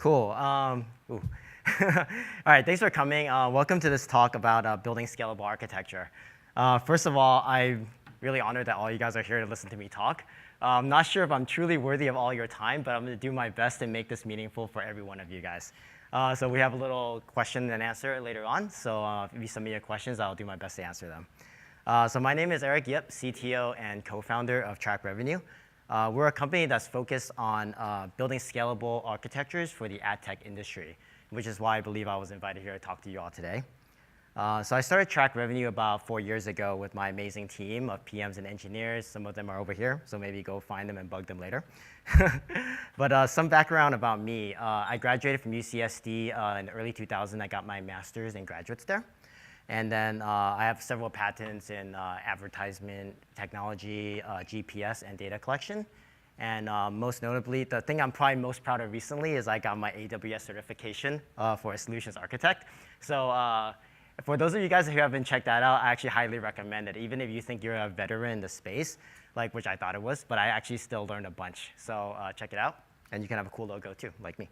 Cool. All right, thanks for coming. Welcome to this talk about building scalable architecture. First of all, I'm really honored that all you guys are here to listen to me talk. I'm not sure if I'm truly worthy of all your time, but I'm going to do my best to make this meaningful for every one of you guys. So we have a little question and answer later on. So if you submit your questions, I'll do my best to answer them. So my name is Eric Yip, CTO and co-founder of Track Revenue. We're a company that's focused on building scalable architectures for the ad tech industry, which is why I believe I was invited here to talk to you all today. So I started Track Revenue about 4 years ago with my amazing team of PMs and engineers. Some of them are over here, so maybe go find them and bug them later. But some background about me. I graduated from UCSD in the early 2000s. I got my master's in graduates there. And then I have several patents in advertisement technology, GPS, and data collection. And most notably, the thing I'm probably most proud of recently is I got my AWS certification for a solutions architect. So for those of you guys who haven't checked that out, I actually highly recommend it. Even if you think you're a veteran in the space, like which I thought it was, but I actually still learned a bunch. So check it out. And you can have a cool logo too, like me.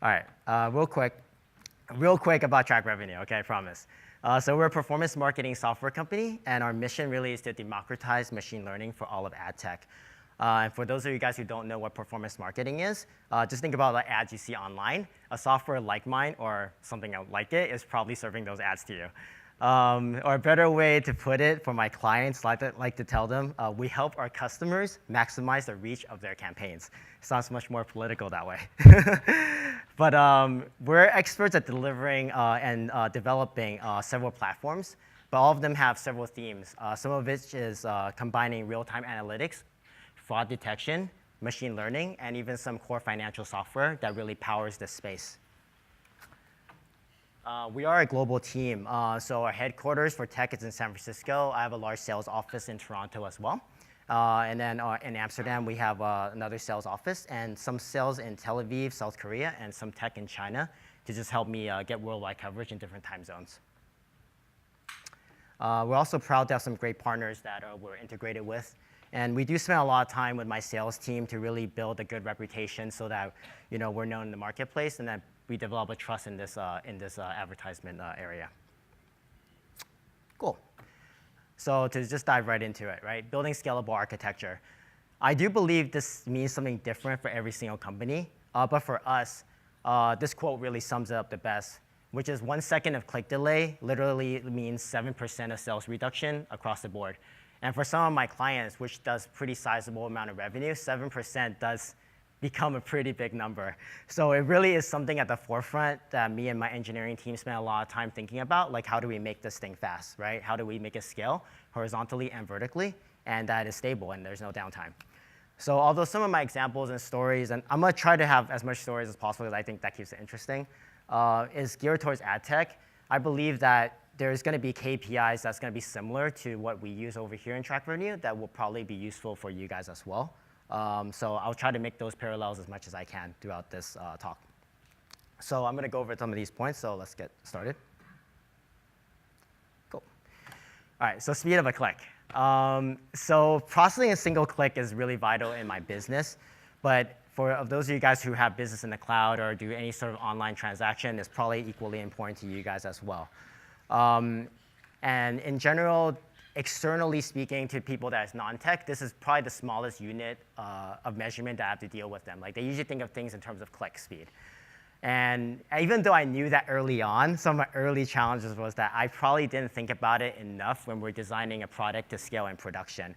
All right, real quick about Track Revenue, okay, I promise. So we're a performance marketing software company, and our mission really is to democratize machine learning for all of ad tech. And for those of you guys who don't know what performance marketing is, just think about the ads you see online. A software like mine or something like it is probably serving those ads to you. Or a better way to put it for my clients, like to tell them, we help our customers maximize the reach of their campaigns. Sounds much more political that way. But we're experts at delivering and developing several platforms, but all of them have several themes. Some of which is combining real-time analytics, fraud detection, machine learning, and even some core financial software that really powers this space. We are a global team, so our headquarters for tech is in San Francisco. I have a large sales office in Toronto as well. And then in Amsterdam, we have another sales office and some sales in Tel Aviv, South Korea, and some tech in China to just help me get worldwide coverage in different time zones. We're also proud to have some great partners that we're integrated with. And we do spend a lot of time with my sales team to really build a good reputation so that we're known in the marketplace and that we develop a trust in this advertisement area. Cool. So to just dive right into it, right? Building scalable architecture. I do believe this means something different for every single company, but for us, this quote really sums it up the best, which is 1 second of click delay literally means 7% of sales reduction across the board. And for some of my clients, which does pretty sizable amount of revenue, 7% does become a pretty big number. So it really is something at the forefront that me and my engineering team spend a lot of time thinking about, like how do we make this thing fast, right? How do we make it scale horizontally and vertically, and that is stable and there's no downtime. So although some of my examples and stories, and I'm gonna try to have as much stories as possible because I think that keeps it interesting, is geared towards ad tech. I believe that there's gonna be KPIs that's gonna be similar to what we use over here in Track Revenue that will probably be useful for you guys as well. So I'll try to make those parallels as much as I can throughout this talk. So I'm going to go over some of these points, so let's get started. Cool. All right, so speed of a click. So processing a single click is really vital in my business, but for those of you guys who have business in the cloud or do any sort of online transaction, it's probably equally important to you guys as well. And in general, externally speaking to people that is non-tech, this is probably the smallest unit of measurement that I have to deal with them. Like they usually think of things in terms of click speed. And even though I knew that early on, some of my early challenges was that I probably didn't think about it enough when we're designing a product to scale in production.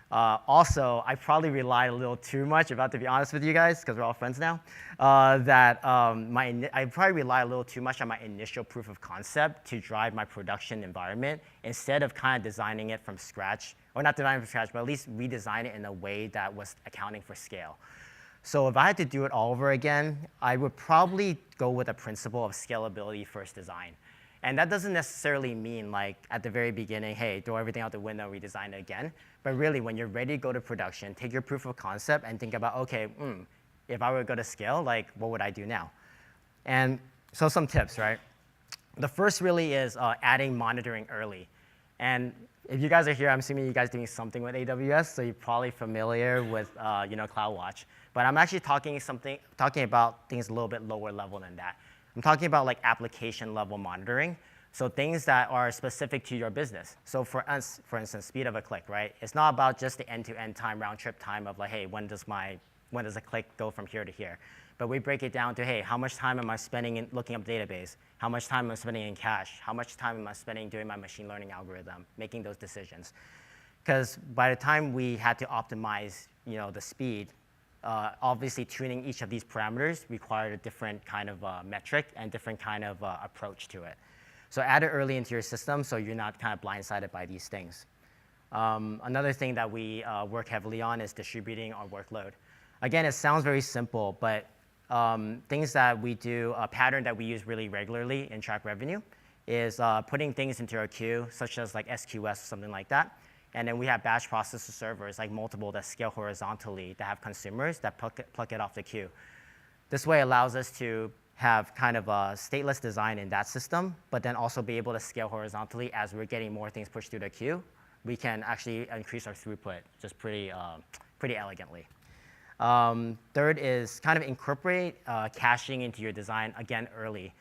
Also, I probably relied a little too much, about to be honest with you guys, because we're all friends now, I probably rely a little too much on my initial proof of concept to drive my production environment instead of kind of designing it from scratch, or not designing it from scratch, but at least redesign it in a way that was accounting for scale. So if I had to do it all over again, I would probably go with a principle of scalability first design. And that doesn't necessarily mean like at the very beginning, hey, throw everything out the window, redesign it again. But really, when you're ready to go to production, take your proof of concept and think about, okay, if I were to go to scale, like what would I do now? And so some tips, right? The first really is adding monitoring early. And if you guys are here, I'm assuming you guys are doing something with AWS, so you're probably familiar with CloudWatch. But I'm actually talking about things a little bit lower level than that. I'm talking about like application level monitoring. So things that are specific to your business. So for instance, speed of a click, right? It's not about just the end-to-end time, round trip time of like, hey, when does a click go from here to here? But we break it down to, hey, how much time am I spending in looking up database? How much time am I spending in cache? How much time am I spending doing my machine learning algorithm, making those decisions? Because by the time we had to optimize, the speed, obviously tuning each of these parameters required a different kind of metric and different kind of approach to it. So add it early into your system so you're not kind of blindsided by these things. Another thing that we work heavily on is distributing our workload. Again, it sounds very simple, but things that we do, a pattern that we use really regularly in Track Revenue is putting things into our queue, such as like SQS or something like that. And then we have batch processor servers, like multiple that scale horizontally, that have consumers that pluck it off the queue. This way allows us to have kind of a stateless design in that system, but then also be able to scale horizontally as we're getting more things pushed through the queue. We can actually increase our throughput just pretty elegantly. Third is kind of incorporate caching into your design, again, early.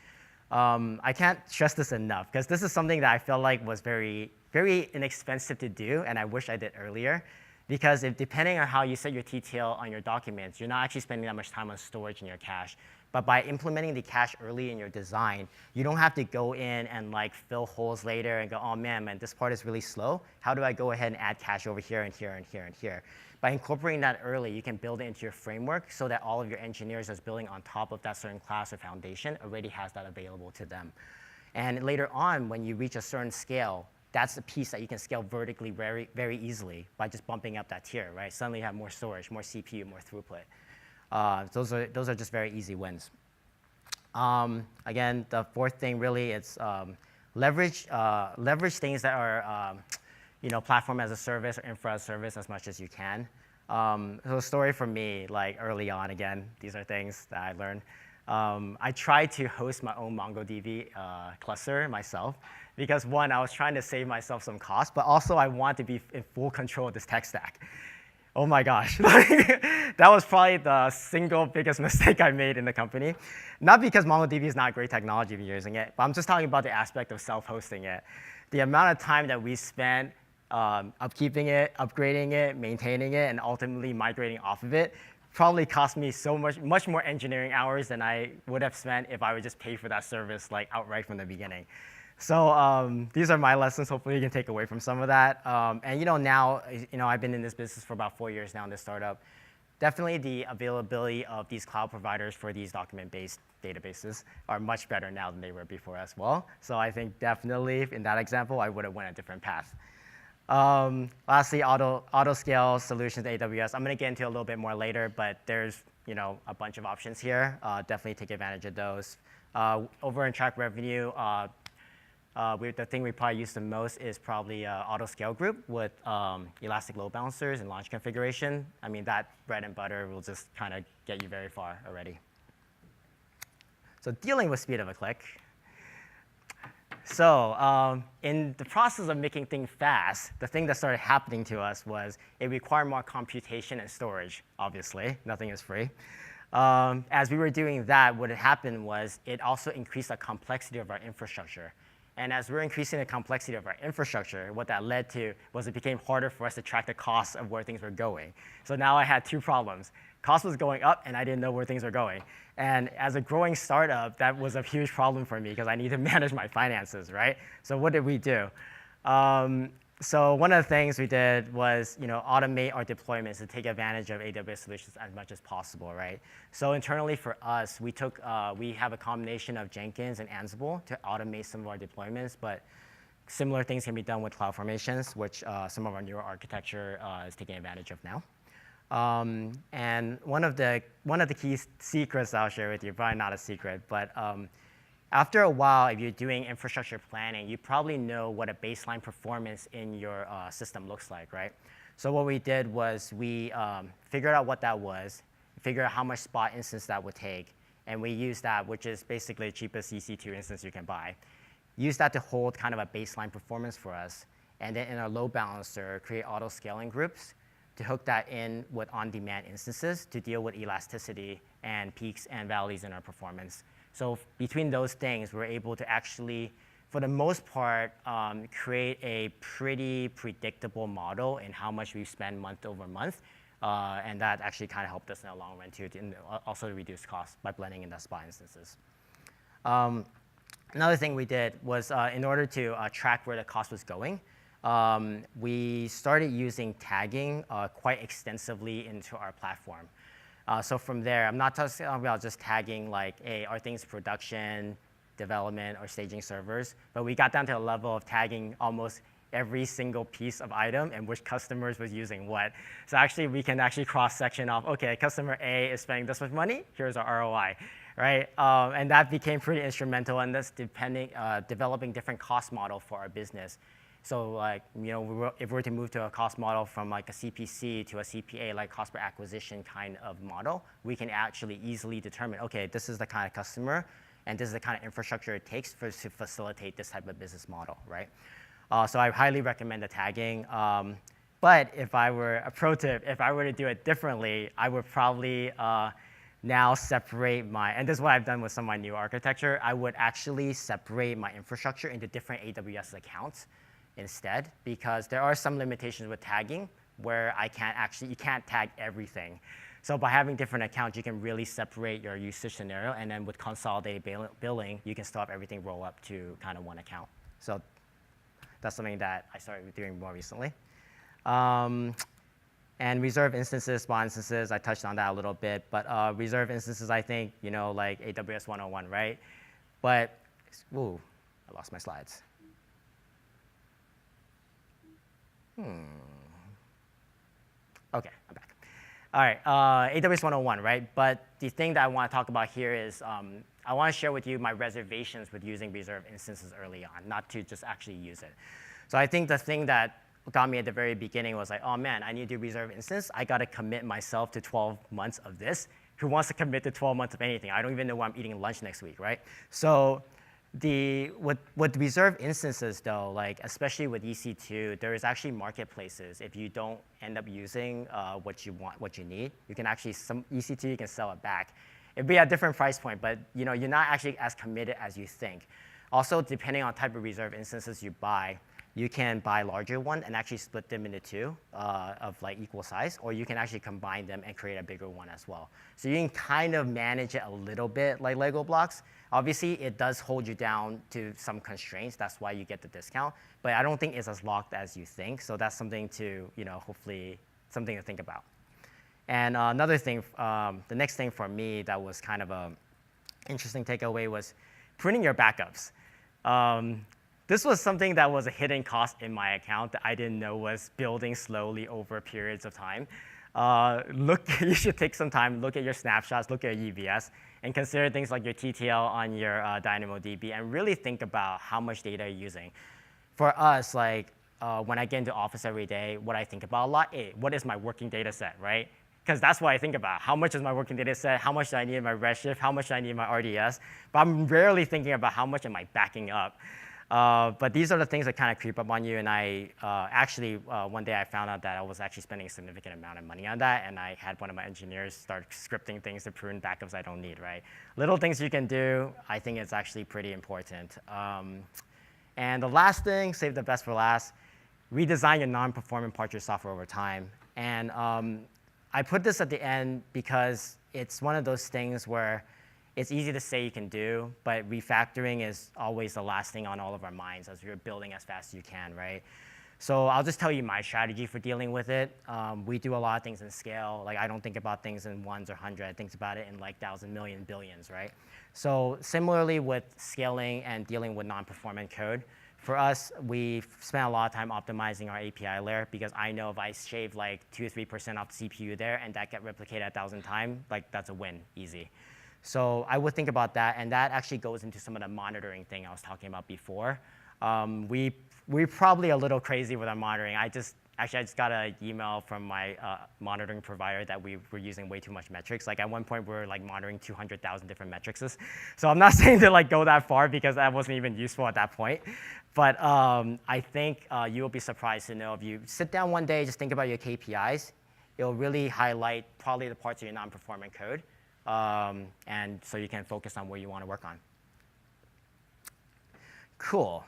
I can't stress this enough, because this is something that I felt like was very, very inexpensive to do, and I wish I did earlier. Because depending on how you set your TTL on your documents, you're not actually spending that much time on storage in your cache. But by implementing the cache early in your design, you don't have to go in and like fill holes later and go, oh man, this part is really slow. How do I go ahead and add cache over here and here and here and here? By incorporating that early, you can build it into your framework so that all of your engineers that's building on top of that certain class or foundation already has that available to them. And later on, when you reach a certain scale, that's a piece that you can scale vertically very, very easily by just bumping up that tier, right? Suddenly you have more storage, more CPU, more throughput. Those are just very easy wins. Again, the fourth thing really is leverage things that are platform as a service or infra as a service as much as you can. So a story for me, like early on, again, these are things that I learned. I tried to host my own MongoDB cluster myself because one, I was trying to save myself some cost, but also I want to be in full control of this tech stack. Oh my gosh, that was probably the single biggest mistake I made in the company. Not because MongoDB is not great technology if you're using it, but I'm just talking about the aspect of self-hosting it. The amount of time that we spent upkeeping it, upgrading it, maintaining it, and ultimately migrating off of it probably cost me so much more engineering hours than I would have spent if I would just pay for that service like outright from the beginning. So these are my lessons. Hopefully you can take away from some of that. And now, I've been in this business for about 4 years now in this startup. Definitely the availability of these cloud providers for these document-based databases are much better now than they were before as well. So I think definitely in that example, I would have went a different path. Lastly, auto-scale solutions, AWS. I'm going to get into a little bit more later, but there's a bunch of options here. Definitely take advantage of those. Over in Track Revenue, the thing we probably use the most is probably auto-scale group with elastic load balancers and launch configuration. I mean, that bread and butter will just kind of get you very far already. So dealing with speed of a click. So in the process of making things fast, the thing that started happening to us was it required more computation and storage, obviously. Nothing is free. As we were doing that, what had happened was it also increased the complexity of our infrastructure. And as we're increasing the complexity of our infrastructure, what that led to was it became harder for us to track the costs of where things were going. So now I had two problems. Cost was going up, and I didn't know where things were going. And as a growing startup, that was a huge problem for me because I need to manage my finances, right? So what did we do? So one of the things we did was automate our deployments to take advantage of AWS solutions as much as possible, right? So internally for us, we have a combination of Jenkins and Ansible to automate some of our deployments, but similar things can be done with CloudFormations, which some of our newer architecture is taking advantage of now. And one of the key secrets I'll share with you, probably not a secret, but after a while, if you're doing infrastructure planning, you probably know what a baseline performance in your system looks like, right? So what we did was we figured out what that was, figured out how much spot instance that would take, and we used that, which is basically the cheapest EC2 instance you can buy. Use that to hold kind of a baseline performance for us. And then in our load balancer, create auto scaling groups to hook that in with on-demand instances to deal with elasticity and peaks and valleys in our performance. So between those things, we're able to actually, for the most part, create a pretty predictable model in how much we spend month over month. And that actually kind of helped us in the long run too, and also to reduce costs by blending in the spot instances. Another thing we did was in order to track where the cost was going, we started using tagging quite extensively into our platform. So from there, I'm not talking about just tagging like, hey, are things production, development, or staging servers, but we got down to a level of tagging almost every single piece of item and which customers was using what. So actually, we can actually cross-section off, okay, customer A is spending this much money, here's our ROI, right? And that became pretty instrumental in this developing different cost model for our business. So like, if we were to move to a cost model from like a CPC to a CPA, like cost per acquisition kind of model, we can actually easily determine, okay, this is the kind of customer, and this is the kind of infrastructure it takes to facilitate this type of business model, right? So I highly recommend the tagging. But if I were, a pro tip, if I were to do it differently, I would probably now separate and this is what I've done with some of my new architecture, I would actually separate my infrastructure into different AWS accounts instead, because there are some limitations with tagging where you can't tag everything. So by having different accounts, you can really separate your usage scenario, and then with consolidated billing, you can still have everything roll up to kind of one account. So that's something that I started doing more recently. And reserve instances, spot instances, I touched on that a little bit, but reserve instances, I think, like AWS 101, right? But, ooh, I lost my slides. Okay, I'm back. All right, AWS 101, right? But the thing that I want to talk about here is I want to share with you my reservations with using reserve instances early on, not to just actually use it. So I think the thing that got me at the very beginning was like, oh man, I need to do reserve instance. I got to commit myself to 12 months of this. Who wants to commit to 12 months of anything? I don't even know where I'm eating lunch next week, right? So with reserve instances though, like especially with EC2, there is actually marketplaces. If you don't end up using what you need, you can actually, some EC2, you can sell it back. It'd be at a different price point, but you're not actually as committed as you think. Also, depending on type of reserve instances you buy, you can buy larger one and actually split them into two of like equal size, or you can actually combine them and create a bigger one as well. So you can kind of manage it a little bit like Lego blocks. Obviously, it does hold you down to some constraints. That's why you get the discount. But I don't think it's as locked as you think. So that's something to, hopefully something to think about. And another thing, the next thing for me that was kind of a interesting takeaway was printing your backups. This was something that was a hidden cost in my account that I didn't know was building slowly over periods of time. You should take some time, look at your snapshots, look at your EVS, and consider things like your TTL on your DynamoDB, and really think about how much data you're using. For us, like when I get into office every day, what I think about a lot, what is my working data set, right? Because that's what I think about. How much is my working data set? How much do I need in my Redshift? How much do I need in my RDS? But I'm rarely thinking about how much am I backing up. But these are the things that kind of creep up on you. And I actually, one day I found out that I was actually spending a significant amount of money on that. And I had one of my engineers start scripting things to prune backups I don't need, right? Little things you can do, I think it's actually pretty important. And the last thing, save the best for last, redesign your non-performant parts of your software over time. And I put this at the end because it's one of those things where it's easy to say you can do, but refactoring is always the last thing on all of our minds as we're building as fast as you can, right? So I'll just tell you my strategy for dealing with it. We do a lot of things in scale. Like I don't think about things in ones or hundred. I think about it in like 1,000, million, billions, right? So similarly with scaling and dealing with non-performant code, for us, we spent a lot of time optimizing our API layer because I know if I shave like 2 or 3% off the CPU there and that get replicated 1,000 times, like that's a win, easy. So I would think about that, and that actually goes into some of the monitoring thing I was talking about before. We're probably a little crazy with our monitoring. actually, I just got an email from my monitoring provider that we were using way too much metrics. Like at one point, we were like monitoring 200,000 different metrics. So I'm not saying to like go that far because that wasn't even useful at that point. But I think you will be surprised to know if you sit down one day, just think about your KPIs, it'll really highlight probably the parts of your non-performing code. And so you can focus on where you want to work on. Cool.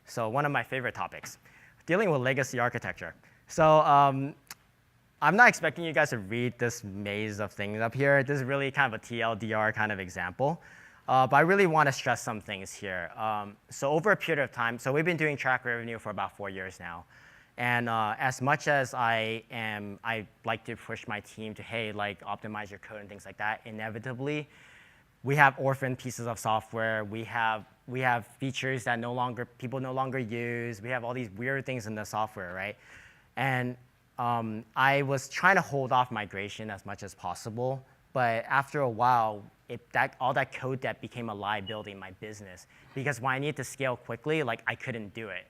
So one of my favorite topics, dealing with legacy architecture. So I'm not expecting you guys to read this maze of things up here. This is really kind of a TLDR kind of example. But I really want to stress some things here. So over a period of time, so we've been doing track revenue for about 4 years now. And as much as I like to push my team to, hey, like optimize your code and things like that, inevitably, we have orphan pieces of software. We have features that people no longer use. We have all these weird things in the software, right? And I was trying to hold off migration as much as possible. But after a while, all that code debt became a liability in my business. Because when I needed to scale quickly, like I couldn't do it.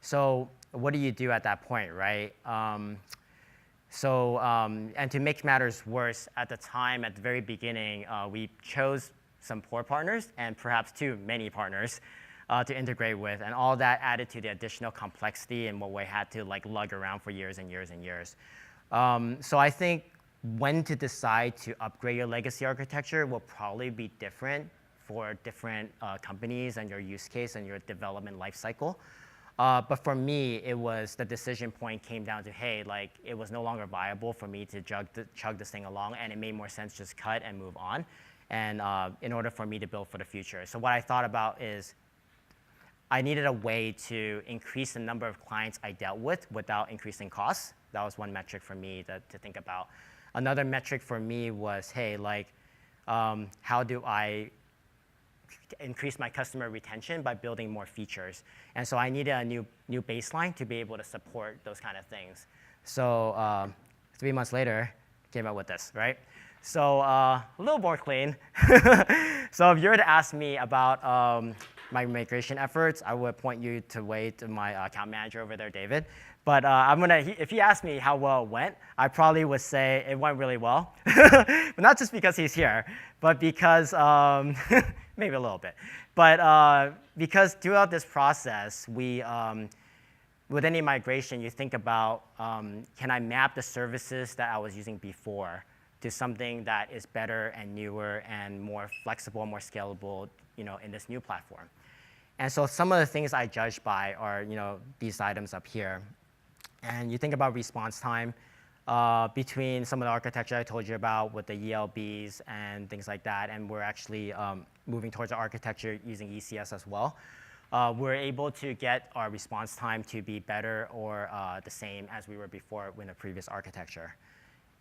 So what do you do at that point, right? And to make matters worse, at the time, at the very beginning, we chose some poor partners and perhaps too many partners to integrate with. And all that added to the additional complexity and what we had to like lug around for years and years and years. So I think when to decide to upgrade your legacy architecture will probably be different for different companies and your use case and your development lifecycle. But for me, the decision point came down to, hey, like it was no longer viable for me to chug this thing along, and it made more sense just cut and move on, and in order for me to build for the future. So what I thought about is I needed a way to increase the number of clients I dealt with without increasing costs. That was one metric for me to think about. Another metric for me was, hey, like how do I increase my customer retention by building more features? And so I needed a new baseline to be able to support those kind of things. So 3 months later, came up with this, right? So a little more clean. So if you were to ask me about my migration efforts, I would point you to my account manager over there, David. But if you ask me how well it went, I probably would say it went really well. But not just because he's here, but because maybe a little bit. But because throughout this process, with any migration, you think about, can I map the services that I was using before to something that is better and newer and more flexible, more scalable, in this new platform? And so some of the things I judge by are, these items up here. And you think about response time between some of the architecture I told you about with the ELBs and things like that, and we're actually moving towards an architecture using ECS as well. We're able to get our response time to be better or the same as we were before in the previous architecture.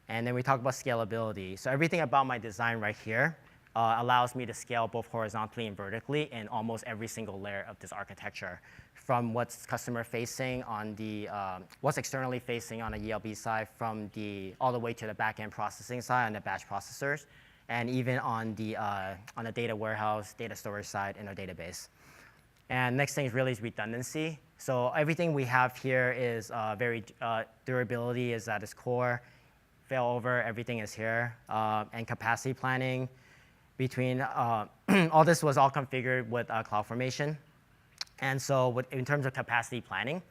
And then we talk about scalability. So everything about my design right here allows me to scale both horizontally and vertically in almost every single layer of this architecture, from what's customer facing on what's externally facing on the ELB side, all the way to the backend processing side on the batch processors, and even on the data warehouse, data storage side in our database. And next thing really is redundancy. So everything we have here is durability is at its core. Failover, everything is here, and capacity planning. All this was all configured with CloudFormation. And so in terms of capacity planning,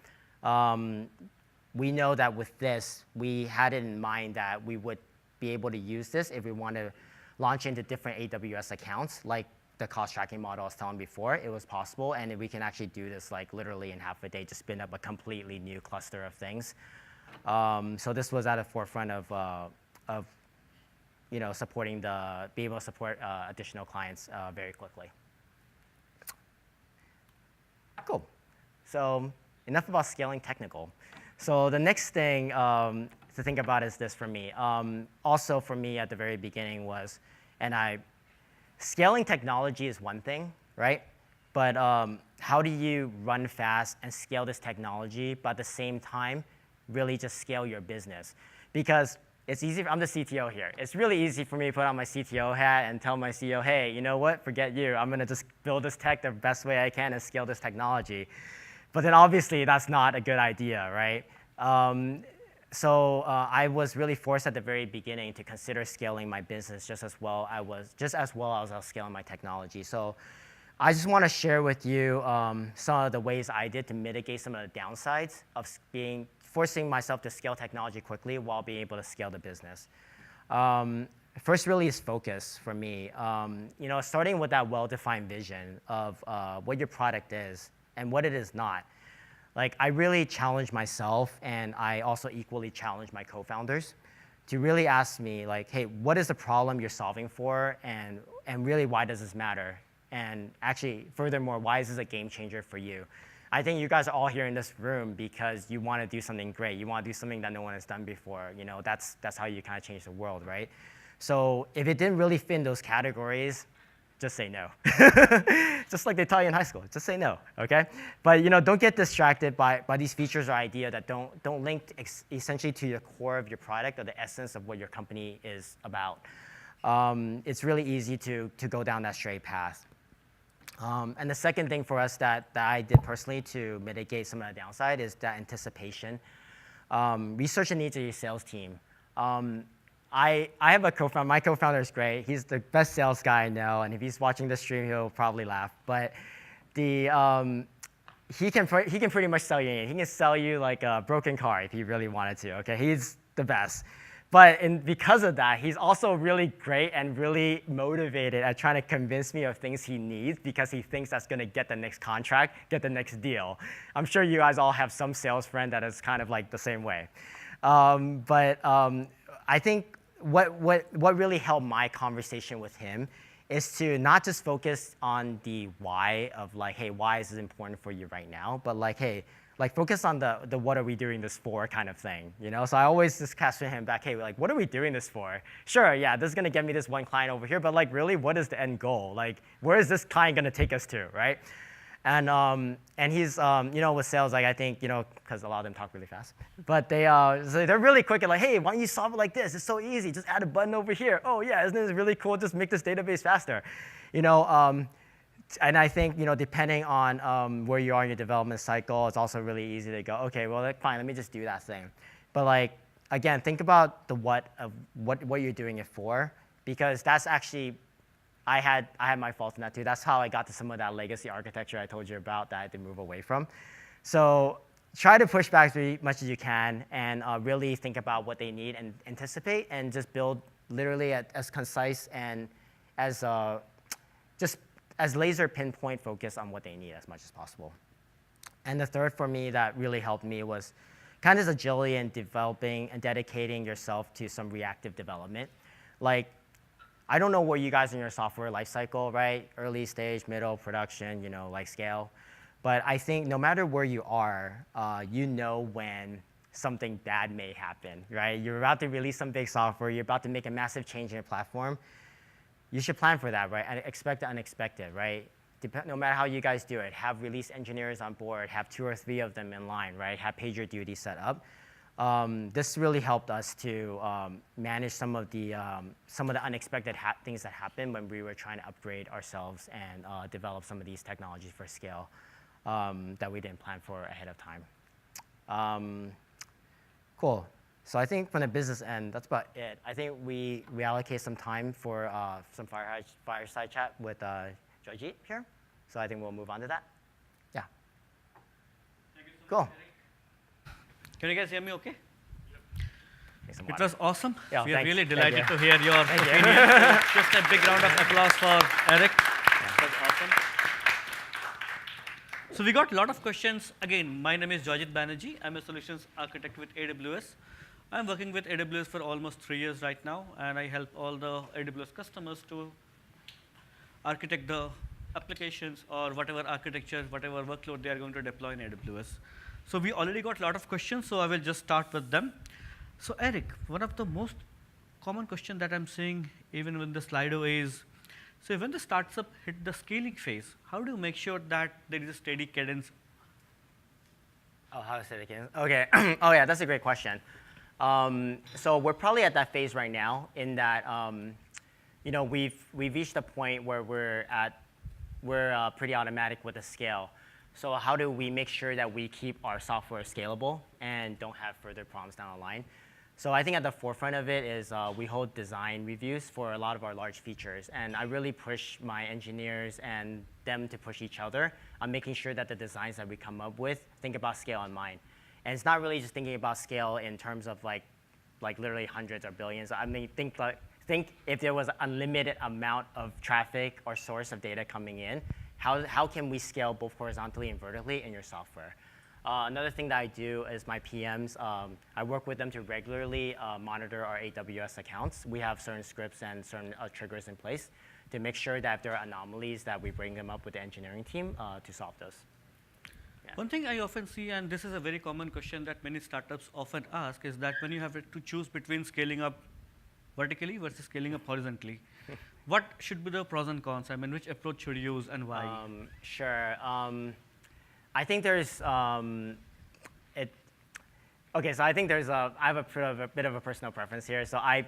we know that with this, we had it in mind that we would be able to use this if we want to launch into different AWS accounts, like the cost tracking model I was telling before. It was possible, and we can actually do this like literally in half a day to spin up a completely new cluster of things. So this was at the forefront of be able to support additional clients very quickly. Cool. So enough about scaling technical. So the next thing to think about is this for me. Also for me at the very beginning was, scaling technology is one thing, right? But how do you run fast and scale this technology, but at the same time, really just scale your business? Because it's easy, I'm the CTO here. It's really easy for me to put on my CTO hat and tell my CEO, hey, you know what, forget you. I'm gonna just build this tech the best way I can and scale this technology. But then obviously that's not a good idea, right? So I was really forced at the very beginning to consider scaling my business just as well as I was scaling my technology. So I just want to share with you some of the ways I did to mitigate some of the downsides of forcing myself to scale technology quickly while being able to scale the business. First really is focus for me. Starting with that well-defined vision of what your product is and what it is not. Like, I really challenge myself, and I also equally challenge my co-founders to really ask me, like, hey, what is the problem you're solving for, and really, why does this matter? And actually, furthermore, why is this a game changer for you? I think you guys are all here in this room because you want to do something great. You want to do something that no one has done before. That's how you kind of change the world, right? So if it didn't really fit in those categories, just say no. Just like they taught you in high school, just say no, okay? But don't get distracted by these features or ideas that don't link essentially to the core of your product or the essence of what your company is about. It's really easy to go down that straight path. And the second thing for us that I did personally to mitigate some of the downside is that anticipation. Research the needs of your sales team. I have a co-founder. My co-founder is great. He's the best sales guy I know, and if he's watching this stream, he'll probably laugh. But he can pretty much sell you anything. He can sell you like a broken car if he really wanted to. Okay, he's the best. But because of that, he's also really great and really motivated at trying to convince me of things he needs because he thinks that's going to get the next contract, get the next deal. I'm sure you guys all have some sales friend that is kind of like the same way. I think what really helped my conversation with him is to not just focus on the why of like, hey, why is this important for you right now? But like, hey, like focus on the what are we doing this for kind of thing, So I always just question him back, hey, like, what are we doing this for? Sure, yeah, this is gonna get me this one client over here, but like, really, what is the end goal? Like, where is this client gonna take us to, right? And he's, with sales, like I think, because a lot of them talk really fast, but so they're really quick and like, hey, why don't you solve it like this? It's so easy. Just add a button over here. Oh yeah, isn't this really cool? Just make this database faster, And I think, depending on where you are in your development cycle, it's also really easy to go, okay, well, fine, let me just do that thing. But like, again, think about the what of what you're doing it for, because that's actually. I had my faults in that too. That's how I got to some of that legacy architecture I told you about that I had to move away from. So try to push back as much as you can and really think about what they need and anticipate and just build literally as concise and as just as laser pinpoint focus on what they need as much as possible. And the third for me that really helped me was kind of this agility in developing and dedicating yourself to some reactive development. Like, I don't know where you guys in your software lifecycle, right? Early stage, middle, production, like scale. But I think no matter where you are, when something bad may happen, right? You're about to release some big software. You're about to make a massive change in your platform. You should plan for that, right? And expect the unexpected, right? No matter how you guys do it, have release engineers on board, have 2 or 3 of them in line, right? Have PagerDuty set up. This really helped us to manage some of the unexpected things that happened when we were trying to upgrade ourselves and develop some of these technologies for scale that we didn't plan for ahead of time. Cool. So I think from the business end, that's about it. I think we allocate some time for some fireside chat with Joyjeet here. So I think we'll move on to that. Yeah. Thank you so cool. much, Eric. Can you guys hear me okay? Yep. It was awesome. Yeah, we are really Thank delighted you. to hear your opinion. Just a big round of applause for Eric. That was awesome. So we got a lot of questions. Again, my name is Joyjeet Banerjee. I'm a solutions architect with AWS. I'm working with AWS for almost 3 years right now, and I help all the AWS customers to architect the applications or whatever architecture, whatever workload they are going to deploy in AWS. So we already got a lot of questions, so I will just start with them. So Eric, one of the most common question that I'm seeing even with the Slido is, so when the startup hit the scaling phase, how do you make sure that there is a steady cadence? Oh, how to steady cadence? Okay. Oh yeah, that's a great question. So we're probably at that phase right now in that we've reached a point where we're pretty automatic with the scale. So how do we make sure that we keep our software scalable and don't have further problems down the line? So I think at the forefront of it is we hold design reviews for a lot of our large features. And I really push my engineers and them to push each other on making sure that the designs that we come up with think about scale in mind. And it's not really just thinking about scale in terms of like literally hundreds or billions. I mean, think if there was an unlimited amount of traffic or source of data coming in, how can we scale both horizontally and vertically in your software? Another thing that I do is my PMs, I work with them to regularly monitor our AWS accounts. We have certain scripts and certain triggers in place to make sure that if there are anomalies that we bring them up with the engineering team to solve those. Yeah. One thing I often see, and this is a very common question that many startups often ask, is that when you have to choose between scaling up vertically versus scaling up horizontally, what should be the pros and cons? I mean, which approach should you use and why? Sure. I think there's okay. So I think I have a bit of a personal preference here. So I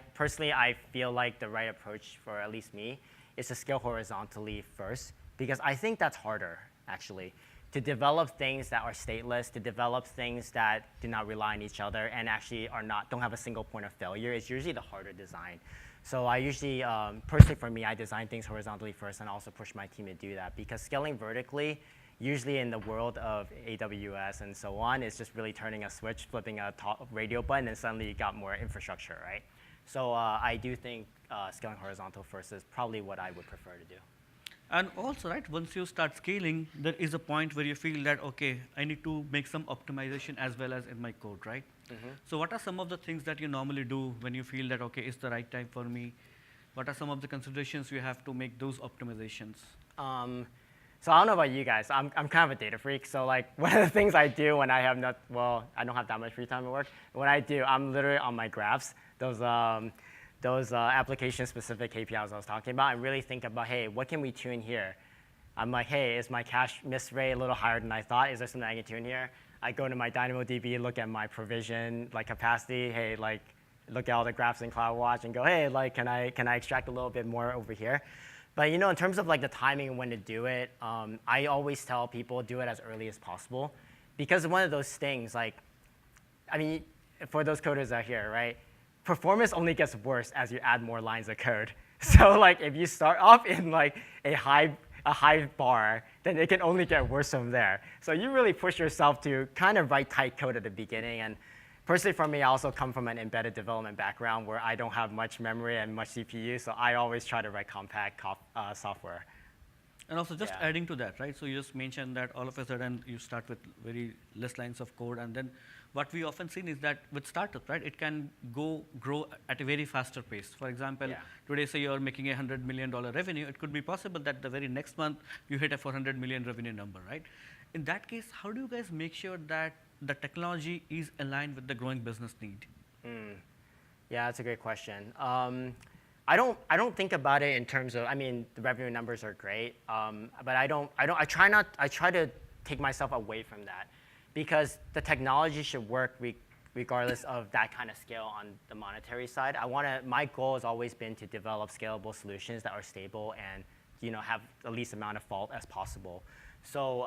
feel like the right approach for at least me is to scale horizontally first, because I think that's harder actually, to develop things that are stateless, to develop things that do not rely on each other and actually don't have a single point of failure is usually the harder design. So I usually, personally for me, I design things horizontally first and also push my team to do that, because scaling vertically, usually in the world of AWS and so on, is just really turning a switch, flipping a radio button, and suddenly you got more infrastructure, right? So I do think scaling horizontal first is probably what I would prefer to do. And also, right, once you start scaling, there is a point where you feel that, okay, I need to make some optimization as well as in my code, right? Mm-hmm. So what are some of the things that you normally do when you feel that, okay, it's the right time for me? What are some of the considerations you have to make those optimizations? So I don't know about you guys. I'm kind of a data freak. So like one of the things I do when I have I don't have that much free time at work. When I do, I'm literally on my graphs, those application-specific KPIs I was talking about, and really think about, hey, what can we tune here? I'm like, hey, is my cache miss rate a little higher than I thought? Is there something I can tune here? I go to my DynamoDB, look at my provision, like capacity, hey, like look at all the graphs in CloudWatch and go, hey, like can I extract a little bit more over here? But in terms of like the timing and when to do it, I always tell people do it as early as possible, because one of those things, like, I mean, for those coders out here, right? Performance only gets worse as you add more lines of code. So like if you start off in like a high bar, then it can only get worse from there. So you really push yourself to kind of write tight code at the beginning. And personally for me, I also come from an embedded development background where I don't have much memory and much CPU, so I always try to write compact software. And also just adding to that, right? So you just mentioned that all of a sudden you start with very less lines of code, and then what we often see is that with startups, right, it can grow at a very faster pace. For example, today say you're making $100 million revenue, it could be possible that the very next month you hit a 400 million revenue number, right? In that case, how do you guys make sure that the technology is aligned with the growing business need? Yeah, that's a great question. I don't think about it in terms of, I mean, the revenue numbers are great, but I try to take myself away from that, because the technology should work regardless of that kind of scale on the monetary side. My goal has always been to develop scalable solutions that are stable and have the least amount of fault as possible. So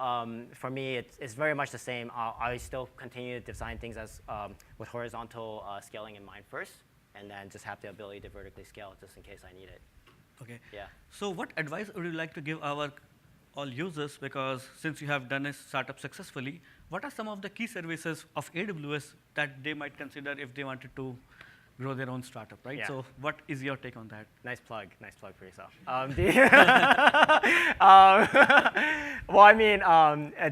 for me, it's very much the same. I still continue to design things with horizontal scaling in mind first, and then just have the ability to vertically scale just in case I need it. Okay. Yeah. So what advice would you like to give all users, because since you have done a startup successfully, what are some of the key services of AWS that they might consider if they wanted to grow their own startup, right? Yeah. So what is your take on that? Nice plug for yourself. Well, I mean,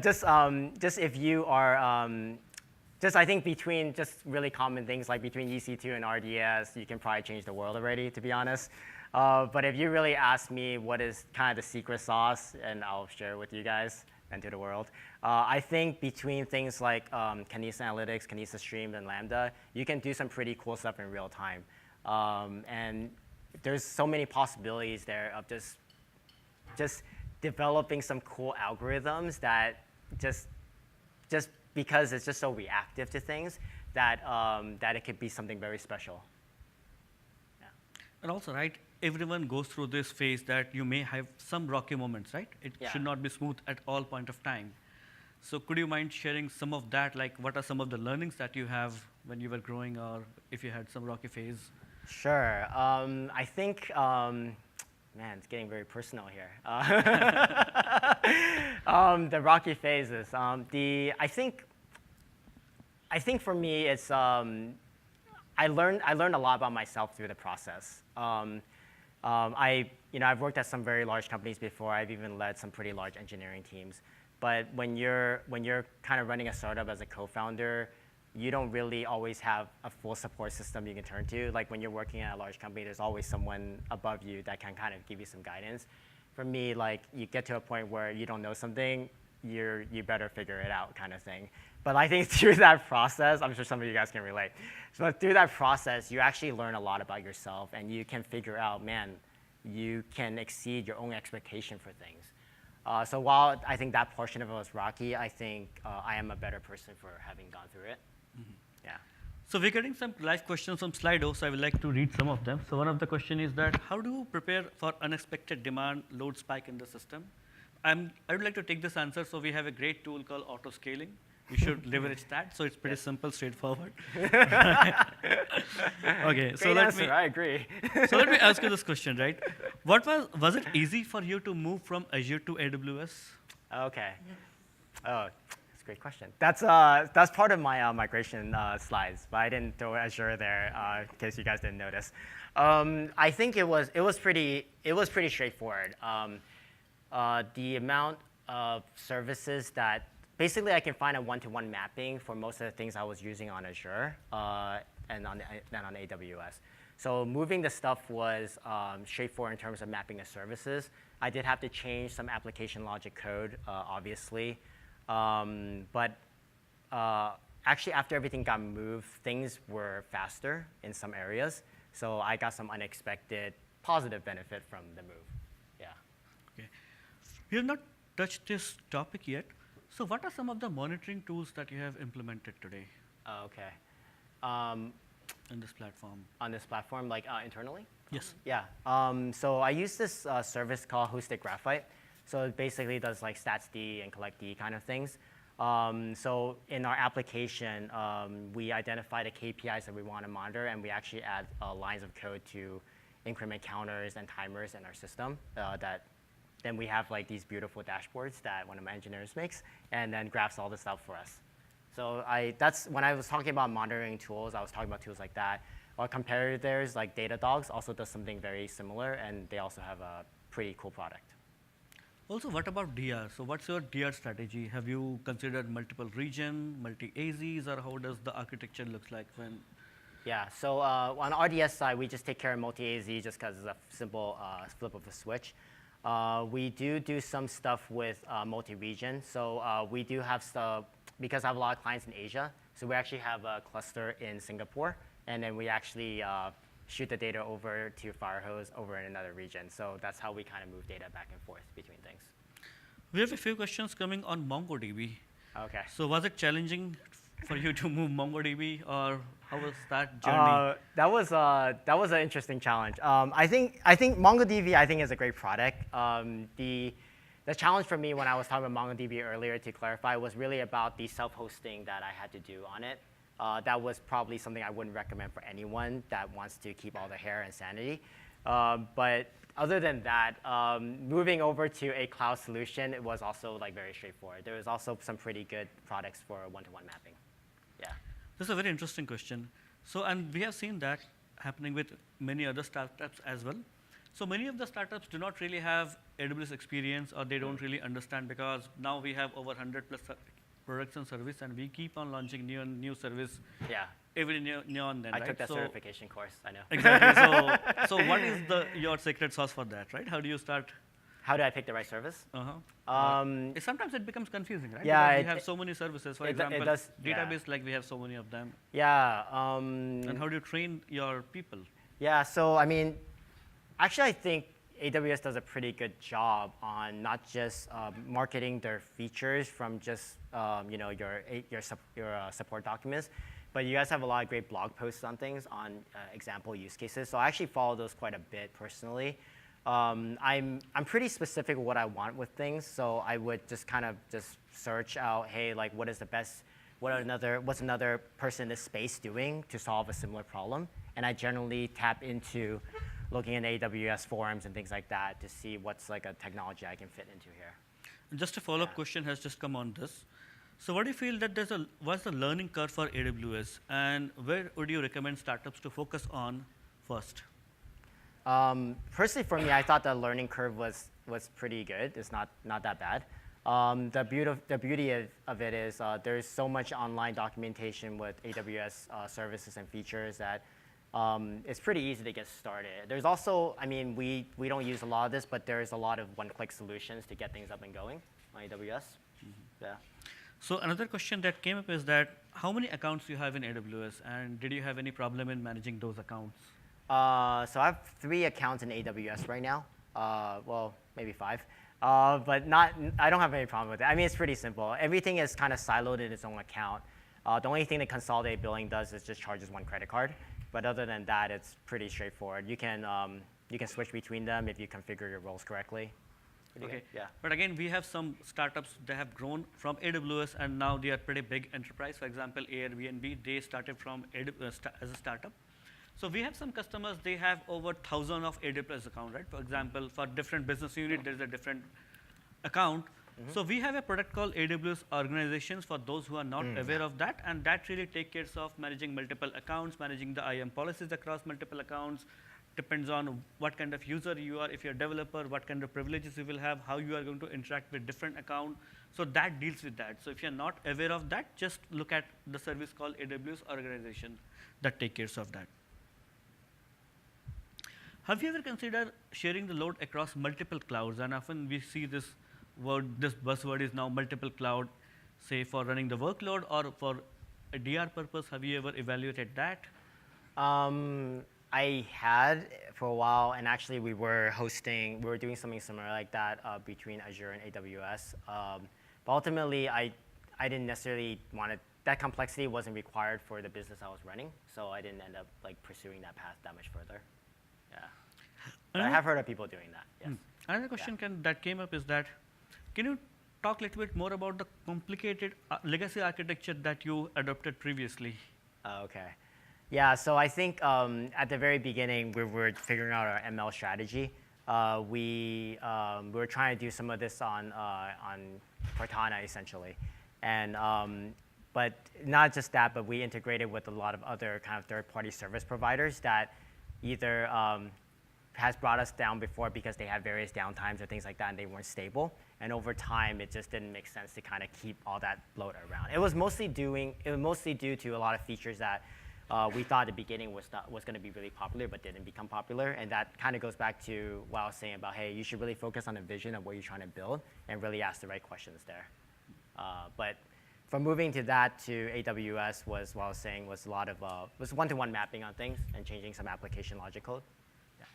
just if you are, I think between just really common things like between EC2 and RDS, you can probably change the world already, to be honest. But if you really ask me what is kind of the secret sauce, and I'll share it with you guys and to the world, I think between things like Kinesis Analytics, Kinesis Streams, and Lambda, you can do some pretty cool stuff in real time. And there's so many possibilities there of just developing some cool algorithms that just because it's just so reactive to things that it could be something very special. Yeah. And also, right, everyone goes through this phase that you may have some rocky moments, right? It should not be smooth at all point of time. So could you mind sharing some of that? Like, what are some of the learnings that you have when you were growing, or if you had some rocky phase? Sure. I think, man, it's getting very personal here. The rocky phases. I think for me, it's I learned a lot about myself through the process. I've worked at some very large companies before. I've even led some pretty large engineering teams. But when you're kind of running a startup as a co-founder, you don't really always have a full support system you can turn to. Like when you're working at a large company, there's always someone above you that can kind of give you some guidance. For me, like you get to a point where you don't know something, you better figure it out kind of thing. But I think through that process, I'm sure some of you guys can relate. So through that process, you actually learn a lot about yourself, and you can figure out, man, you can exceed your own expectation for things. So while I think that portion of it was rocky, I think I am a better person for having gone through it. Mm-hmm. Yeah. So we're getting some live questions from Slido, so I would like to read some of them. So one of the question is that, how do you prepare for unexpected demand load spike in the system? I would like to take this answer. So we have a great tool called auto scaling. We should leverage that. So it's pretty simple, straightforward. Okay, so I agree. So let me ask you this question, right? Was it easy for you to move from Azure to AWS? Okay. Oh, that's a great question. That's part of my migration slides, but I didn't throw Azure there in case you guys didn't notice. I think it was pretty straightforward. The amount of services that basically I can find a one-to-one mapping for most of the things I was using on Azure and on AWS. So moving the stuff was straightforward in terms of mapping the services. I did have to change some application logic code, obviously. But actually, after everything got moved, things were faster in some areas. So I got some unexpected positive benefit from the move. Yeah. Okay. We have not touched this topic yet. So what are some of the monitoring tools that you have implemented today? Okay. On this platform? On this platform, like internally? Yes. Yeah. So I use this service called Hosted Graphite. So it basically does like stats-D and collect-D kind of things. So in our application, we identify the KPIs that we want to monitor, and we actually add lines of code to increment counters and timers in our system then we have like these beautiful dashboards that one of my engineers makes, and then graphs all the stuff for us. So that's when I was talking about monitoring tools, I was talking about tools like that. Our competitors like Datadogs also does something very similar, and they also have a pretty cool product. Also, what about DR? So what's your DR strategy? Have you considered multiple region, multi-AZs, or how does the architecture look like when? Yeah, so on the RDS side, we just take care of multi-AZ just because it's a simple flip of a switch. We do some stuff with multi-region. So we do have stuff, because I have a lot of clients in Asia, so we actually have a cluster in Singapore, and then we actually shoot the data over to Firehose over in another region. So that's how we kind of move data back and forth between things. We have a few questions coming on MongoDB. Okay. So was it challenging for you to move MongoDB, or how was that journey? That was an interesting challenge. I think MongoDB is a great product. The challenge for me when I was talking about MongoDB earlier, to clarify, was really about the self-hosting that I had to do on it. That was probably something I wouldn't recommend for anyone that wants to keep all the hair and sanity. But other than that, moving over to a cloud solution, it was also like very straightforward. There was also some pretty good products for one-to-one mapping. Yeah. This is a very interesting question. So, and we have seen that happening with many other startups as well. So many of the startups do not really have AWS experience, or they don't really understand, because now we have over 100 plus products and service, and we keep on launching new service. Yeah. Every now and then, I right? took that certification course, I know. Exactly. So what is your secret sauce for that, right? How do you start? How do I pick the right service? Sometimes it becomes confusing, right? Yeah. Because we have so many services. For example, database, like we have so many of them. Yeah. And how do you train your people? Yeah, so I mean, actually I think AWS does a pretty good job on not just marketing their features from just your support documents, but you guys have a lot of great blog posts on things, on example use cases. So I actually follow those quite a bit personally. I'm pretty specific with what I want with things, so I would just kind of just search out, hey, like what is the best, what's another person in this space doing to solve a similar problem, and I generally tap into looking in AWS forums and things like that to see what's like a technology I can fit into here. Just a follow-up question has just come on this. So what do you feel that what's the learning curve for AWS, and where would you recommend startups to focus on first? Personally, for me, I thought the learning curve was pretty good. It's not that bad. The beauty of it is there's so much online documentation with AWS services and features that it's pretty easy to get started. There's also, I mean, we don't use a lot of this, but there's a lot of one-click solutions to get things up and going on AWS. Yeah. So another question that came up is that how many accounts you have in AWS, and did you have any problem in managing those accounts? So I have 3 accounts in AWS right now. Well, maybe 5. But I don't have any problem with it. I mean, it's pretty simple. Everything is kind of siloed in its own account. The only thing that Consolidated Billing does is just charges one credit card. But other than that, it's pretty straightforward. You can switch between them if you configure your roles correctly. Okay. Yeah. But again, we have some startups that have grown from AWS, and now they are pretty big enterprise. For example, Airbnb, they started from as a startup. So we have some customers, they have over 1,000 of AWS account, right? For example, for different business unit, there's a different account. So we have a product called AWS Organizations for those who are not aware of that, and that really takes care of managing multiple accounts, managing the IAM policies across multiple accounts. Depends on what kind of user you are. If you're a developer, what kind of privileges you will have, how you are going to interact with different accounts. So that deals with that. So if you're not aware of that, just look at the service called AWS Organization that takes care of that. Have you ever considered sharing the load across multiple clouds? And often we see this buzzword is now multiple cloud, say for running the workload or for a DR purpose. Have you ever evaluated that? I had for a while, and actually we were doing something similar like that between Azure and AWS. But ultimately, I didn't necessarily want it. That complexity wasn't required for the business I was running, so I didn't end up like pursuing that path that much further. Yeah. But I have heard of people doing that. Yes. Another question that came up is that, can you talk a little bit more about the complicated legacy architecture that you adopted previously? Okay. Yeah, so I think at the very beginning, we were figuring out our ML strategy. We were trying to do some of this on Cortana, essentially. And, but not just that, but we integrated with a lot of other kind of third-party service providers that either has brought us down before because they had various downtimes or things like that, and they weren't stable. And over time, it just didn't make sense to kind of keep all that load around. It was mostly due to a lot of features that we thought at the beginning was going to be really popular, but didn't become popular. And that kind of goes back to what I was saying about, hey, you should really focus on the vision of what you're trying to build and really ask the right questions there. But from moving to that to AWS was what I was saying was a lot of was one-to-one mapping on things and changing some application logic code. Yeah.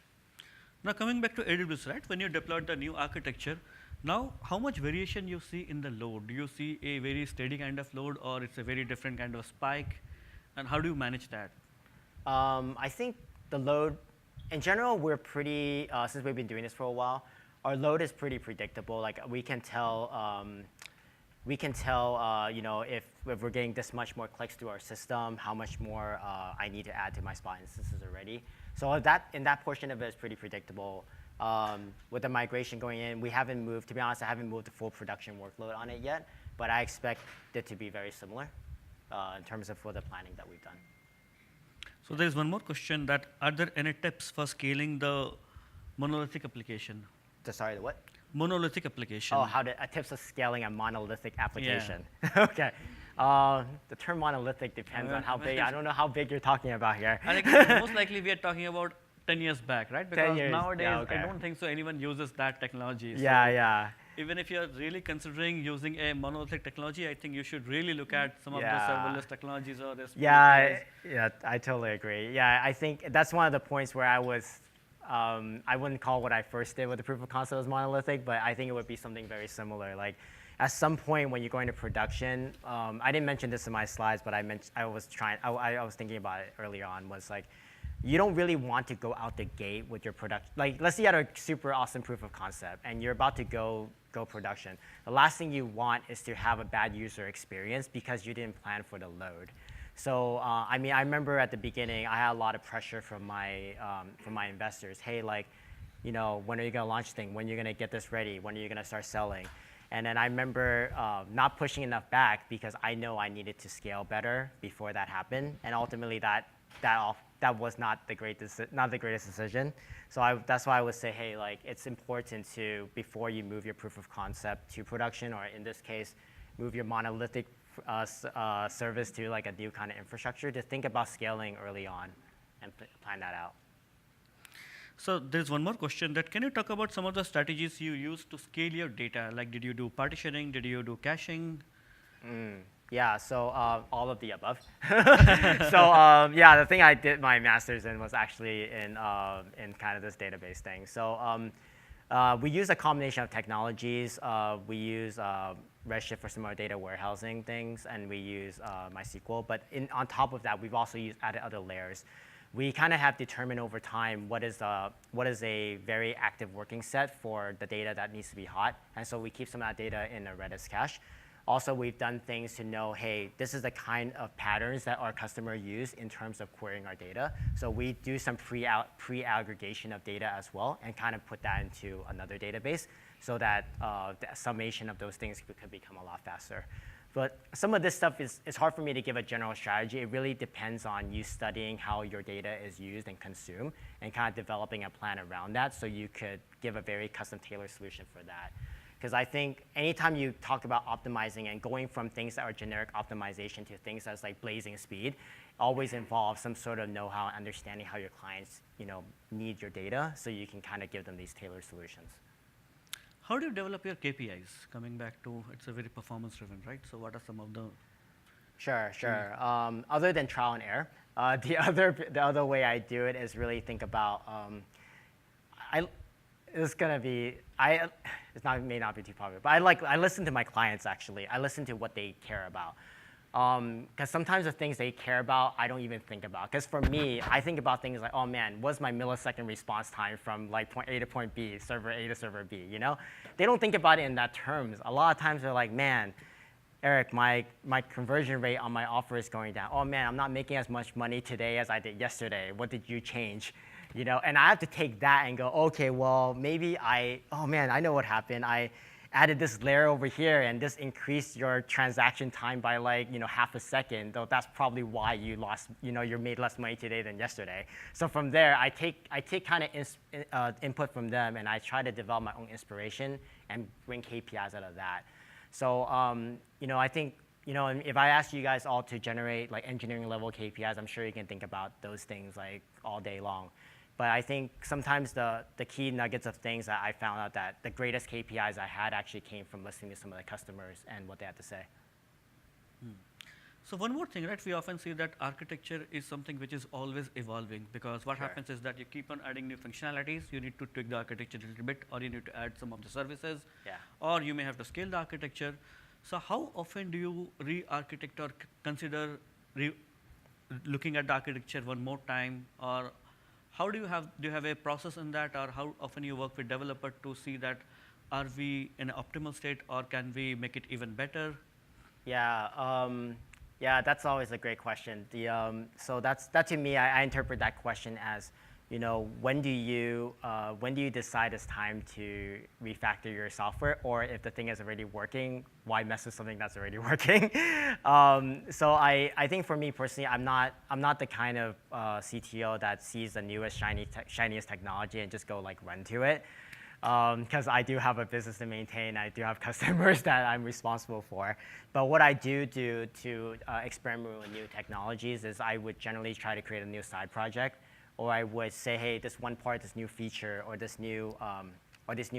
Now coming back to AWS, right? When you deployed the new architecture, now how much variation you see in the load? Do you see a very steady kind of load, or it's a very different kind of spike? And how do you manage that? I think the load, in general, we're pretty, since we've been doing this for a while, our load is pretty predictable. Like we can tell, you know, if we're getting this much more clicks through our system, how much more I need to add to my Spot instances already. So that in that portion of it is pretty predictable. With the migration going in, we haven't moved, to be honest, I haven't moved the full production workload on it yet, but I expect it to be very similar. In terms of for the planning that we've done. So there's one more question that, are there any tips for scaling the monolithic application? Sorry, the what? Monolithic application. Oh, tips of scaling a monolithic application. Yeah. Okay. The term monolithic depends on how big, I don't know how big you're talking about here. I think most likely we are talking about 10 years back, right? Because 10 years, nowadays, yeah, okay. I don't think so anyone uses that technology. Yeah, so yeah. Even if you're really considering using a monolithic technology, I think you should really look at some of the serverless technologies or this. Yeah, I totally agree. Yeah, I think that's one of the points where I was, I wouldn't call what I first did with the proof of concept as monolithic, but I think it would be something very similar. Like at some point when you're going to production, I didn't mention this in my slides, but I was thinking about it earlier on, was like, you don't really want to go out the gate with your product. Like, let's say you had a super awesome proof of concept, and you're about to go production. The last thing you want is to have a bad user experience because you didn't plan for the load. So, I mean, I remember at the beginning, I had a lot of pressure from my investors. Hey, like, you know, when are you going to launch thing? When are you going to get this ready? When are you going to start selling? And then I remember not pushing enough back because I know I needed to scale better before that happened. And ultimately, that was not the greatest decision. So that's why I would say, hey, like, it's important to, before you move your proof of concept to production, or in this case, move your monolithic service to like a new kind of infrastructure, to think about scaling early on and plan that out. So there's one more question that, can you talk about some of the strategies you use to scale your data? Like, did you do partitioning? Did you do caching? Yeah, so all of the above. So yeah, the thing I did my master's in was actually in kind of this database thing. So we use a combination of technologies. We use Redshift for some of our data warehousing things, and we use MySQL. But on top of that, we've also added other layers. We kind of have determined over time what is a very active working set for the data that needs to be hot. And so we keep some of that data in a Redis cache. Also, we've done things to know, hey, this is the kind of patterns that our customer use in terms of querying our data. So we do some pre-aggregation of data as well and kind of put that into another database so that the summation of those things could become a lot faster. But some of this stuff it's hard for me to give a general strategy. It really depends on you studying how your data is used and consumed and kind of developing a plan around that so you could give a very custom tailored solution for that. Because I think anytime you talk about optimizing and going from things that are generic optimization to things that's like blazing speed, always involves some sort of know-how and understanding how your clients, you know, need your data so you can kind of give them these tailored solutions. How do you develop your KPIs? Coming back to, it's a very performance-driven, right? So what are some of the... Sure. Other than trial and error, the other way I do it is really think about, may not be too popular, but I listen to my clients actually. I listen to what they care about. Because sometimes the things they care about, I don't even think about. Because for me, I think about things like, oh man, what's my millisecond response time from like point A to point B, server A to server B, you know? They don't think about it in that terms. A lot of times they're like, man, Eric, my conversion rate on my offer is going down. Oh man, I'm not making as much money today as I did yesterday. What did you change? You know, and I have to take that and go, okay, well, maybe oh man, I know what happened. I added this layer over here and this increased your transaction time by like, you know, half a second, though that's probably why you lost, you know, you made less money today than yesterday. So from there, I take kind of input from them and I try to develop my own inspiration and bring KPIs out of that. So, you know, I think, you know, if I ask you guys all to generate like engineering level KPIs, I'm sure you can think about those things like all day long. But I think sometimes the key nuggets of things that I found out that the greatest KPIs I had actually came from listening to some of the customers and what they had to say. So one more thing, right? We often see that architecture is something which is always evolving, because what happens is that you keep on adding new functionalities. You need to tweak the architecture a little bit, or you need to add some of the services, or you may have to scale the architecture. So how often do you re-architect or consider looking at the architecture one more time, or how do you have a process in that, or how often you work with developer to see that are we in an optimal state or can we make it even better? Yeah, that's always a great question. So that to me, I interpret that question as, you know, when do you decide it's time to refactor your software, or if the thing is already working, why mess with something that's already working? So I think for me personally, I'm not the kind of CTO that sees the newest shiniest technology and just go like run to it. Because I do have a business to maintain, I do have customers that I'm responsible for. But what I do to experiment with new technologies is I would generally try to create a new side project, or I would say, hey, this one part, this new feature, or this new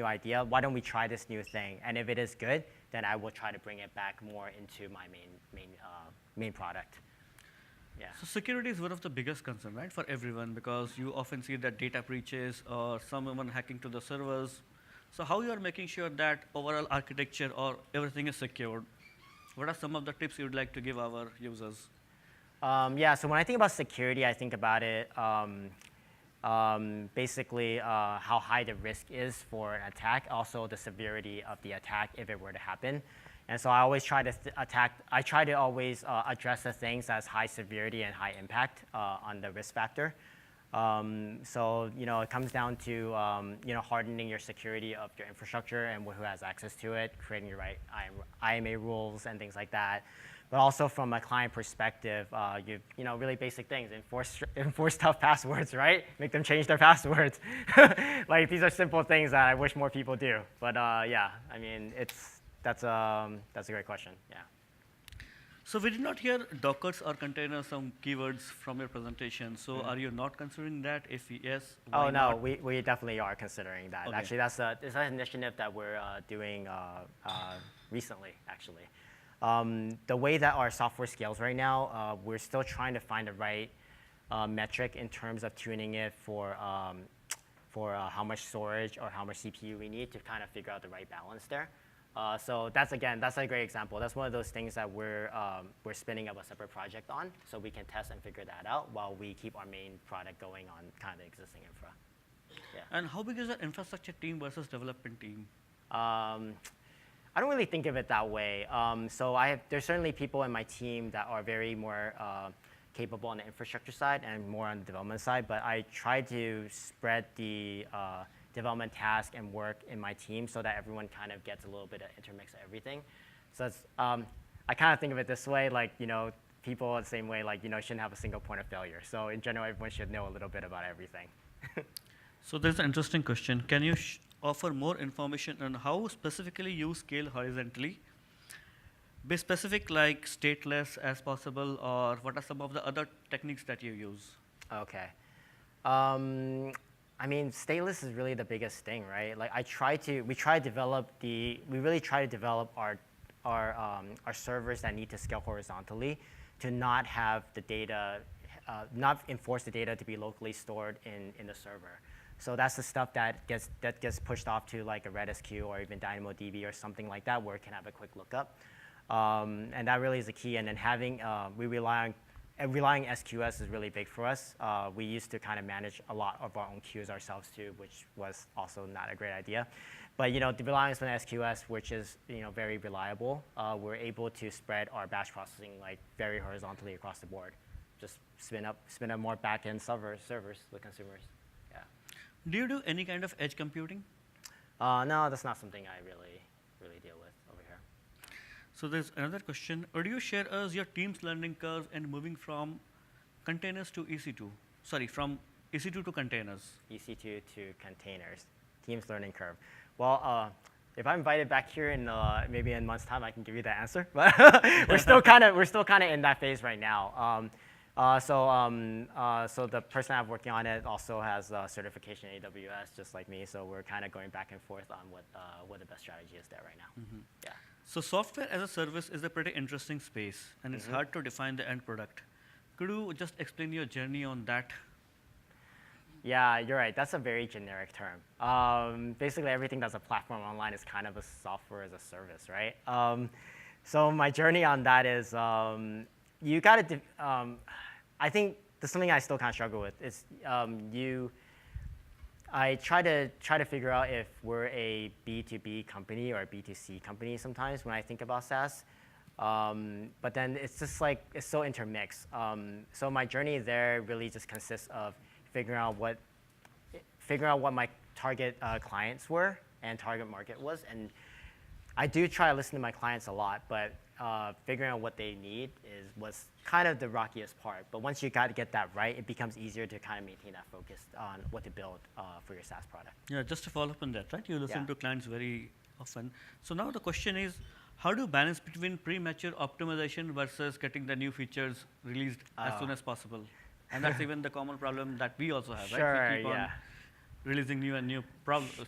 idea, why don't we try this new thing? And if it is good, then I will try to bring it back more into my main product. Yeah. So security is one of the biggest concerns, right, for everyone, because you often see that data breaches or someone hacking to the servers. So how you are making sure that overall architecture or everything is secured? What are some of the tips you would like to give our users? Yeah, so when I think about security, I think about it basically how high the risk is for an attack, also the severity of the attack if it were to happen. And so I always try to always address the things as high severity and high impact on the risk factor. So it comes down to hardening your security of your infrastructure and who has access to it, creating your right IMA rules and things like that. But also from a client perspective, really basic things. Enforce tough passwords, right? Make them change their passwords. Like these are simple things that I wish more people do. But yeah, I mean, that's a great question. Yeah. So we did not hear Dockers or containers, some keywords from your presentation. So are you not considering that? If yes, why Oh no, not? we definitely are considering that. Okay. Actually, it's an initiative that we're doing recently. Actually, the way that our software scales right now, we're still trying to find the right metric in terms of tuning it for how much storage or how much CPU we need to kind of figure out the right balance there. So that's a great example. That's one of those things that we're spinning up a separate project on, so we can test and figure that out while we keep our main product going on kind of existing infra. Yeah. And how big is the infrastructure team versus development team? I don't really think of it that way. So there's certainly people in my team that are very more capable on the infrastructure side and more on the development side, but I try to spread the development task and work in my team so that everyone kind of gets a little bit of intermix of everything. So it's, I kind of think of it this way, like, people the same way, like, shouldn't have a single point of failure. So in general, everyone should know a little bit about everything. So there's an interesting question. Can you offer more information on how specifically you scale horizontally? Be specific, like stateless as possible, or what are some of the other techniques that you use? Okay. I mean, stateless is really the biggest thing, right? Like we really try to develop our servers that need to scale horizontally to not have the data, not enforce the data to be locally stored in the server. So that's the stuff that gets pushed off to like a RedSQ or even DynamoDB or something like that, where it can have a quick lookup. And that really is the key. And then relying SQS is really big for us. We used to kind of manage a lot of our own queues ourselves too, which was also not a great idea. But the reliance on SQS, which is very reliable, we're able to spread our batch processing like very horizontally across the board. Just spin up more backend servers with consumers. Yeah. Do you do any kind of edge computing? No, that's not something I really deal with over here. So there's another question. Would you share us your team's learning curve and moving from containers to EC2? Sorry, from EC2 to containers. EC2 to containers. Team's learning curve. Well, if I'm invited back here in maybe in a month's time, I can give you that answer. But we're still kind of in that phase right now. So the person I'm working on it also has certification in AWS, just like me. So we're kind of going back and forth on what the best strategy is there right now. Mm-hmm. Yeah. So software as a service is a pretty interesting space, and it's hard to define the end product. Could you just explain your journey on that? Yeah, you're right. That's a very generic term. Basically, everything that's a platform online is kind of a software as a service, right? So my journey on that is you got to. I think there's something I still kind of struggle with. Is I try to figure out if we're a B2B company or a B2C company sometimes when I think about SaaS. But then it's just like it's so intermixed. So my journey there really just consists of figuring out what my target clients were and target market was, and I do try to listen to my clients a lot, but figuring out what they need was kind of the rockiest part. But once you got to get that right, it becomes easier to kind of maintain that focus on what to build for your SaaS product. Yeah, just to follow up on that, right? You listen to clients very often. So now the question is, how do you balance between premature optimization versus getting the new features released as soon as possible? And that's even the common problem that we also have, sure, right? We keep on releasing new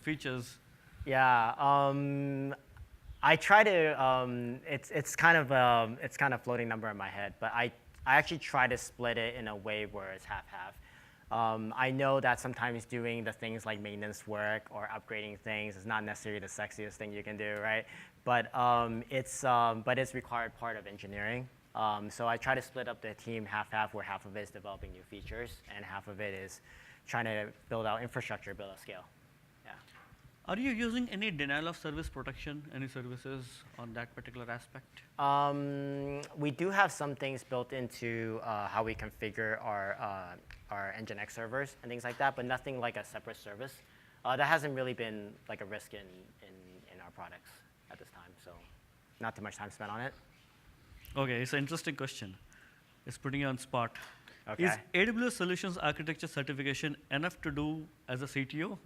features. Yeah, I try to. It's kind of a floating number in my head, but I actually try to split it in a way where it's half-half. I know that sometimes doing the things like maintenance work or upgrading things is not necessarily the sexiest thing you can do, right? But it's required part of engineering. So I try to split up the team half-half, where half of it is developing new features and half of it is trying to build out infrastructure, build out scale. Yeah. Are you using any denial of service protection, any services on that particular aspect? We do have some things built into how we configure our Nginx servers and things like that, but nothing like a separate service. That hasn't really been like a risk in our products at this time, so not too much time spent on it. Okay, it's an interesting question. It's putting you on spot. Okay. Is AWS Solutions Architecture certification enough to do as a CTO?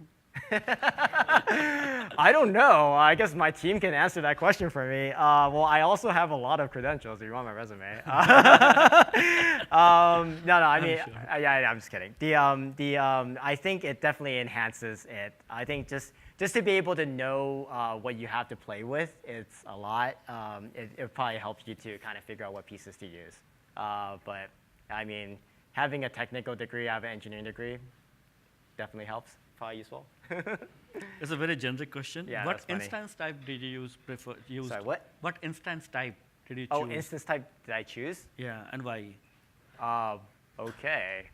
I don't know. I guess my team can answer that question for me. Well, I also have a lot of credentials if you want my resume. No, I mean, I'm sure. yeah, I'm just kidding. I think it definitely enhances it. I think just to be able to know what you have to play with, it's a lot. It probably helps you to kind of figure out what pieces to use. But I mean, having a technical degree, I have an engineering degree, definitely helps. Probably useful. It's a very generic question. Yeah, What that's funny. instance type did you use? Sorry, what? What instance type did you choose? Oh, instance type did I choose? Yeah, and why? Okay.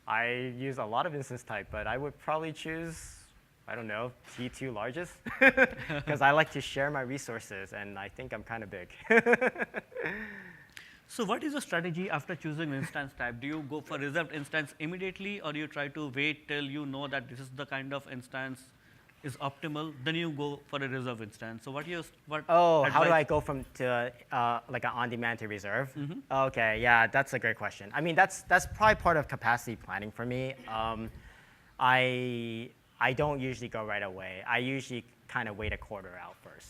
I use a lot of instance type, but I would probably choose, I don't know, T2 largest, because I like to share my resources, and I think I'm kind of big. So what is the strategy after choosing instance type? Do you go for reserved instance immediately, or you try to wait till you know that this is the kind of instance is optimal, then you go for a reserve instance? So what Oh, how do I advice- go from to like an on-demand to reserve? Mm-hmm. Okay, yeah, that's a great question. I mean, that's probably part of capacity planning for me. I don't usually go right away. I usually kind of wait a quarter out first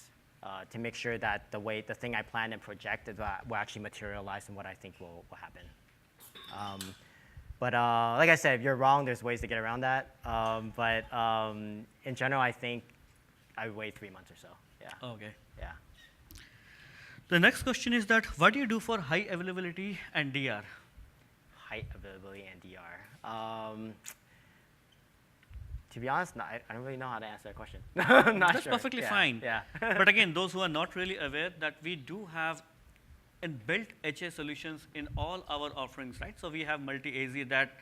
to make sure that the thing I planned and projected will actually materialize in what I think will happen. But like I said, if you're wrong, there's ways to get around that. But in general, I think I would wait 3 months or so. Yeah. Okay. Yeah. The next question is that what do you do for high availability and DR? Height, availability, and DR. To be honest, I don't really know how to answer that question. I'm not That's sure. perfectly Yeah, fine. Yeah. But again, those who are not really aware that we do have built HA solutions in all our offerings, right? So we have multi-AZ that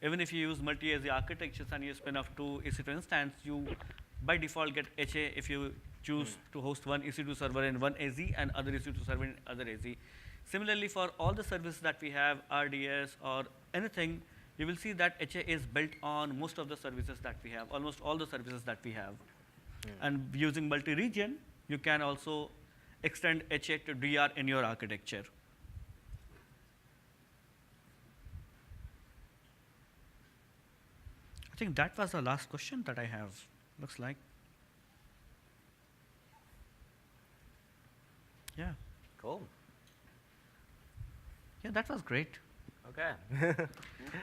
even if you use multi-AZ architectures and you spin off 2 EC2 instance, you by default get HA if you choose to host one EC2 server in one AZ and other EC2 server in other AZ. Similarly, for all the services that we have, RDS or anything, you will see that HA is built on most of the services that we have, almost all the services that we have. And using multi-region, you can also extend HA to DR in your architecture. I think that was the last question that I have, looks like. Yeah, Cool. yeah, that was great. Okay.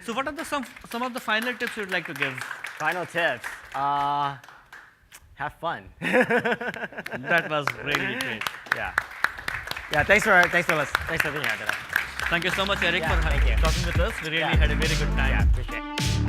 So what are the some of the final tips you'd like to give? Final tips. Have fun. That was really great. Yeah. Yeah. Thanks for being here today. Thank you so much, Eric, Yeah, for thank you. talking with us. We really Yeah. had a very good time. Yeah. Appreciate it.